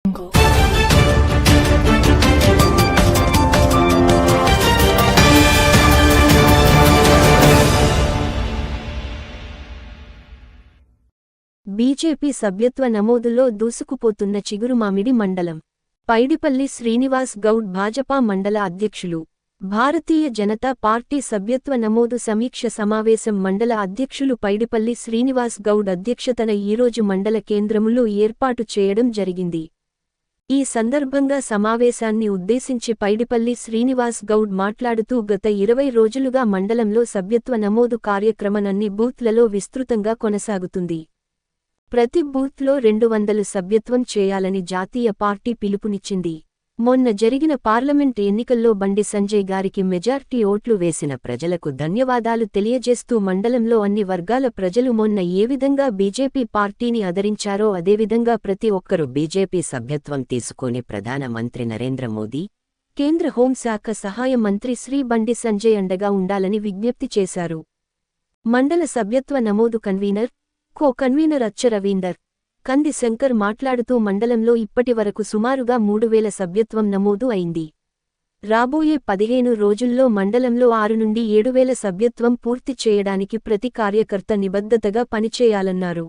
BJP సభ్యత్వ నమోదులో దూసుకుపోతున్న చిగురుమామిడి మండలం. పైడిపల్లి శ్రీనివాస్ గౌడ్ భాజపా మండల అధ్యక్షులు. భారతీయ జనతా పార్టీ సభ్యత్వ నమోదు సమీక్ష సమావేశం మండల అధ్యక్షులు పైడిపల్లి శ్రీనివాస్ గౌడ్ అధ్యక్షతన ఈరోజు మండల కేంద్రములో ఏర్పాటు చేయడం జరిగింది. ఈ సందర్భంగా సమావేశాన్ని ఉద్దేశించి పైడిపల్లి శ్రీనివాస్ గౌడ్ మాట్లాడుతూ గత 20 రోజులుగా మండలంలో సభ్యత్వ నమోదు కార్యక్రమం అన్ని బూత్లలో విస్తృతంగా కొనసాగుతుంది. ప్రతి బూత్లో 200 సభ్యత్వం చేయాలని జాతీయ పార్టీ పిలుపునిచ్చింది. మొన్న జరిగిన పార్లమెంట్ ఎన్నికల్లో బండి సంజయ్ గారికి మెజార్టీ ఓట్లు వేసిన ప్రజలకు ధన్యవాదాలు తెలియజేస్తూ మండలంలో అన్ని వర్గాల ప్రజలు మొన్న ఏ విధంగా బీజేపీ పార్టీని ఆదరించారో అదేవిధంగా ప్రతి ఒక్కరూ బీజేపీ సభ్యత్వం తీసుకొని ప్రధాన మంత్రి నరేంద్ర మోదీ, కేంద్ర హోంశాఖ సహాయ మంత్రి శ్రీ బండి సంజయ్ అండగా ఉండాలని విజ్ఞప్తి చేశారు. మండల సభ్యత్వ నమోదు కన్వీనర్, కో-కన్వీనర్ అచ్చ రవీందర్, కంది శంకర్ మాట్లాడుతూ మండలంలో ఇప్పటివరకు సుమారుగా 3000 సభ్యత్వం నమోదు అయింది. రాబోయే 15 రోజుల్లో మండలంలో 6 నుండి 7000 సభ్యత్వం పూర్తి చేయడానికి ప్రతి కార్యకర్త నిబద్ధతగా పనిచేయాలన్నారు.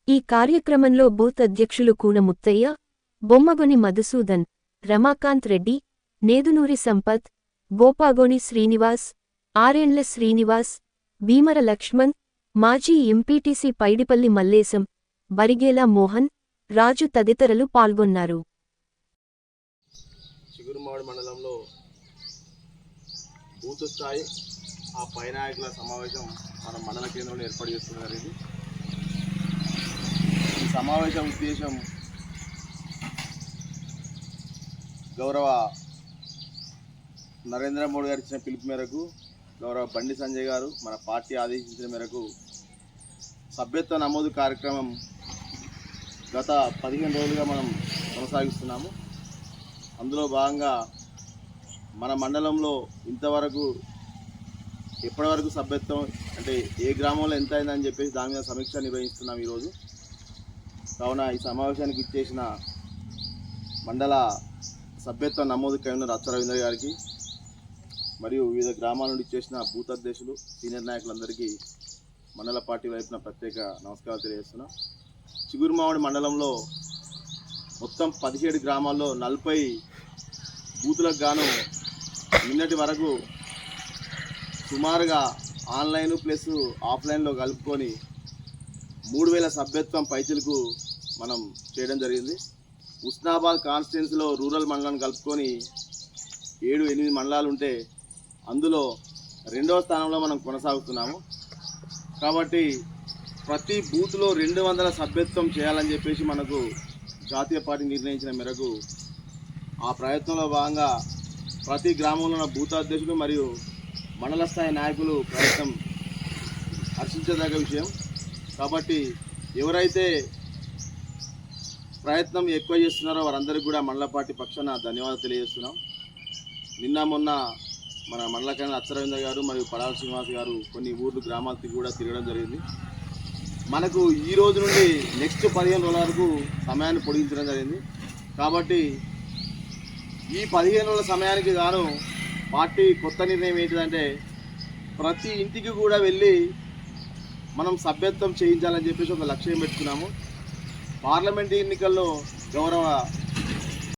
ఈ కార్యక్రమంలో బూత్ అధ్యక్షులు కూన ముత్తయ్య, బొమ్మగొని మధుసూదన్, రమాకాంత్ రెడ్డి, నేదునూరి సంపత్, గోపాగోని శ్రీనివాస్, ఆరేండ్ల శ్రీనివాస్, భీమర లక్ష్మణ్, మాజీ ఎంపీటీసీ పైడిపల్లి మల్లేశం, బరిగేల మోహన్, రాజు తదితరులు పాల్గొన్నారు. చిగురుమామిడి మండలంలో బూత్ స్థాయి ఆ పై నాయకుల సమావేశం మన మండల కేంద్రంలో ఏర్పాటు చేస్తున్నారు. ఈ సమావేశం ఉద్దేశం గౌరవ నరేంద్ర మోడీ గారు ఇచ్చిన పిలుపు మేరకు, గౌరవ బండి సంజయ్ గారు మన పార్టీ ఆదేశించిన మేరకు సభ్యత్వ నమోదు కార్యక్రమం గత 15 రోజులుగా మనం కొనసాగిస్తున్నాము. అందులో భాగంగా మన మండలంలో ఇంతవరకు ఎప్పటివరకు సభ్యత్వం అంటే ఏ గ్రామంలో ఎంత అయిందని చెప్పేసి దాని మీద సమీక్ష నిర్వహిస్తున్నాం ఈరోజు. కావున ఈ సమావేశానికి ఇచ్చేసిన మండల సభ్యత్వ నమోదు కన్వీనర్ అచ్చ రవీంద్ర గారికి మరియు వివిధ గ్రామాల నుండి ఇచ్చేసిన బూత్ అధ్యక్షులు, సీనియర్ నాయకులందరికీ మండల పార్టీ వైపున ప్రత్యేక నమస్కారాలు తెలియజేస్తున్నాం. చిగురుమామిడి మండలంలో మొత్తం 17 గ్రామాల్లో 40 బూతులకు గాను నిన్నటి వరకు సుమారుగా ఆన్లైన్ ప్లస్ ఆఫ్లైన్లో కలుపుకొని 3000 సభ్యత్వం పైచలకు మనం చేయడం జరిగింది. ఉస్నాబాద్ కాన్స్టిట్యున్సీలో రూరల్ మండలాన్ని కలుపుకొని 7-8 మండలాలు ఉంటే అందులో 2వ స్థానంలో మనం కొనసాగుతున్నాము. కాబట్టి ప్రతి బూత్లో 200 సభ్యత్వం చేయాలని చెప్పేసి మనకు జాతీయ పార్టీ నిర్ణయించిన మేరకు ఆ ప్రయత్నంలో భాగంగా ప్రతి గ్రామంలో ఉన్న బూత్ అధ్యక్షులు మరియు మండల స్థాయి నాయకులు ప్రయత్నం హర్షించదగ్గ విషయం. కాబట్టి ఎవరైతే ప్రయత్నం ఎక్కువ చేస్తున్నారో వారందరికీ కూడా మండల పార్టీ పక్షాన ధన్యవాదాలు తెలియజేస్తున్నాం. నిన్న మొన్న మన మండల కేంద్ర అచ్చ రవీంద్ర గారు మరియు పడాల శ్రీనివాస్ గారు కొన్ని ఊర్లు గ్రామాలకు కూడా తిరగడం జరిగింది. మనకు ఈ రోజు నుండి నెక్స్ట్ 15 రోజుల వరకు సమయాన్ని పొడిగించడం జరిగింది. కాబట్టి ఈ 15 రోజుల సమయానికి గాను పార్టీ కొత్త నిర్ణయం ఏంటిదంటే ప్రతి ఇంటికి కూడా వెళ్ళి మనం సభ్యత్వం చేయించాలని చెప్పేసి ఒక లక్ష్యం పెట్టుకున్నాము. పార్లమెంట్ ఎన్నికల్లో గౌరవ